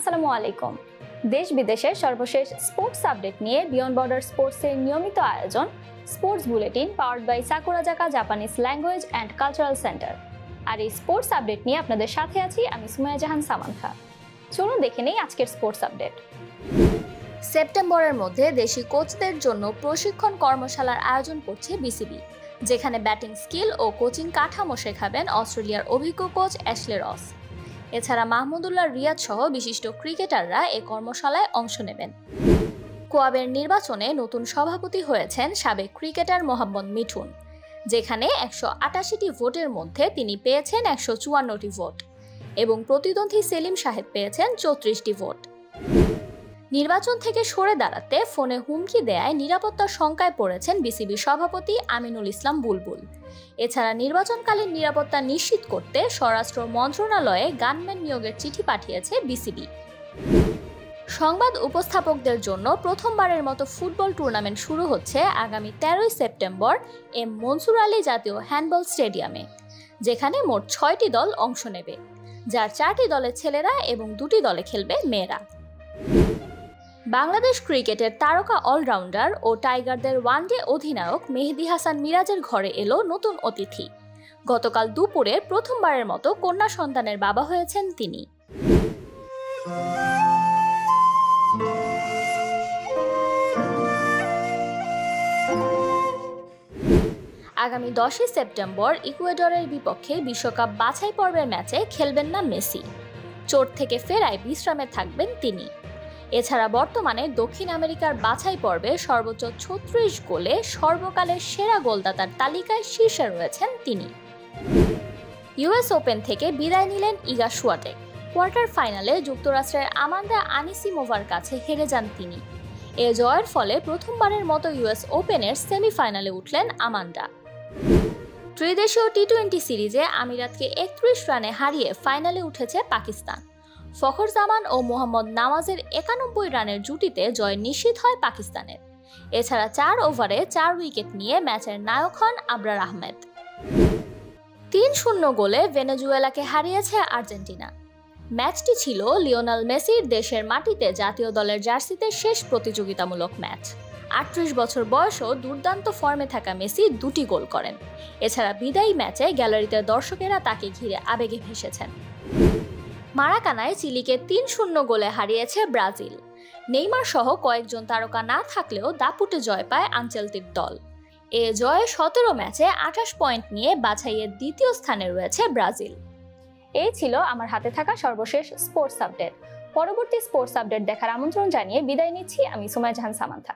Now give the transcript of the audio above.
আসসালামু আলাইকুম। দেশ বিদেশের সর্বশেষ স্পোর্টস আপডেট নিয়ে বিয়ন্ড বর্ডার স্পোর্টসের নিয়মিত আয়োজন sports bulletin powered by Sakurazaka Japanese language and cultural centre. আর এই স্পোর্টস আপডেট নিয়ে আপনাদের সাথে আছি আমি সুমাইয়া জাহান সামান্থা। চলুন দেখে নেই আজকের স্পোর্টস আপডেট। সেপ্টেম্বরের মধ্যে দেশি কোচদের জন্য প্রশিক্ষণ কর্মশালার আয়োজন করছে বিসিবি, যেখানে ব্যাটিং স্কিল ও কোচিং কাঠামো শেখাবেন অস্ট্রেলিয়ার অভিজ্ঞ কোচ অ্যাশলে রস। এছাড়া মাহমুদুল্লাহ রিয়াদ সহ বিশিষ্ট ক্রিকেটাররা এ কর্মশালায় অংশ নেবেন। কোয়াবের নির্বাচনে নতুন সভাপতি হয়েছেন সাবেক ক্রিকেটার মোহাম্মদ মিঠুন, যেখানে 188টি ভোটের মধ্যে তিনি পেয়েছেন 154টি ভোট এবং প্রতিদ্বন্দ্বী সেলিম সাহেব পেয়েছেন 34টি ভোট। নির্বাচন থেকে সরে দাঁড়াতে ফোনে হুমকি দেয়ায় নিরাপত্তার শঙ্কায় পড়েছেন বিসিবি সভাপতি আমিনুল ইসলাম বুলবুল। এছাড়া নির্বাচনকালীন নিরাপত্তা নিশ্চিত করতে স্বরাষ্ট্র মন্ত্রণালয়ে গানম্যান নিয়োগের চিঠি পাঠিয়েছে বিসিবি। সংবাদ উপস্থাপকদের জন্য প্রথমবারের মতো ফুটবল টুর্নামেন্ট শুরু হচ্ছে আগামী 13ই সেপ্টেম্বর এম মনসুর আলী জাতীয় হ্যান্ডবল স্টেডিয়ামে, যেখানে মোট 6টি দল অংশ নেবে, যার 4টি দলে ছেলেরা এবং 2টি দলে খেলবে মেয়েরা। বাংলাদেশ ক্রিকেটের তারকা অলরাউন্ডার ও টাইগারদের ওয়ানডে অধিনায়ক মেহেদী হাসান মিরাজের ঘরে এলো নতুন অতিথি। গতকাল দুপুরে প্রথমবারের মতো কন্যা সন্তানের বাবা হয়েছেন তিনি। আগামী 10ই সেপ্টেম্বর ইকুয়েডরের বিপক্ষে বিশ্বকাপ বাছাই পর্বের ম্যাচে খেলবেন না মেসি। চোট থেকে ফেরায় বিশ্রামে থাকবেন তিনি। এছাড়া বর্তমানে দক্ষিণ আমেরিকার বাছাই পর্বে সর্বোচ্চ 36 গোলে সর্বকালের সেরা গোলদাতার তালিকায় শীর্ষে রয়েছেন তিনি। ইউএস ওপেন থেকে বিদায় নিলেন ইগা সুয়াটেক। কোয়ার্টার ফাইনালে যুক্তরাষ্ট্রের আমান্ডা আনিসিমোভার কাছে হেরে যান তিনি। এ জয়ের ফলে প্রথমবারের মতো ইউএস ওপেনের সেমিফাইনালে উঠলেন আমান্ডা। ত্রিদেশীয় টি-20 সিরিজে আমিরাতকে 31 রানে হারিয়ে ফাইনালে উঠেছে পাকিস্তান। ফখর জামান ও মোহাম্মদ নাওয়াজের 91 রানের জুটিতে জয় নিশ্চিত হয় পাকিস্তানের। এছাড়া 4 ওভারে 4 উইকেট নিয়ে ম্যাচের নায়ক হন আবরার আহমেদ। 3-0 গোলে ভেনেজুয়েলাকে হারিয়েছে আর্জেন্টিনা। ম্যাচটি ছিল লিওনেল মেসির দেশের মাটিতে জাতীয় দলের জার্সিতে শেষ প্রতিযোগিতামূলক ম্যাচ। 38 বছর বয়সেও দুর্দান্ত ফর্মে থাকা মেসি 2টি গোল করেন। এছাড়া বিদায়ী ম্যাচে গ্যালারিতে দর্শকেরা তাকে ঘিরে আবেগে ভেসেছেন। মারাকানায় চিলিকে 3-0 গোলে হারিয়েছে ব্রাজিল। নেইমার সহ কয়েকজন তারকা না থাকলেও দাপুটে জয় পায় আনচেলতির দল। এ জয়ে 17 ম্যাচে 28 পয়েন্ট নিয়ে বাছাইয়ের দ্বিতীয় স্থানে রয়েছে ব্রাজিল। এই ছিল আমার হাতে থাকা সর্বশেষ স্পোর্টস আপডেট। পরবর্তী স্পোর্টস আপডেট দেখার আমন্ত্রণ জানিয়ে বিদায় নিচ্ছি আমি সুমাইয়া জাহান সামান্থা।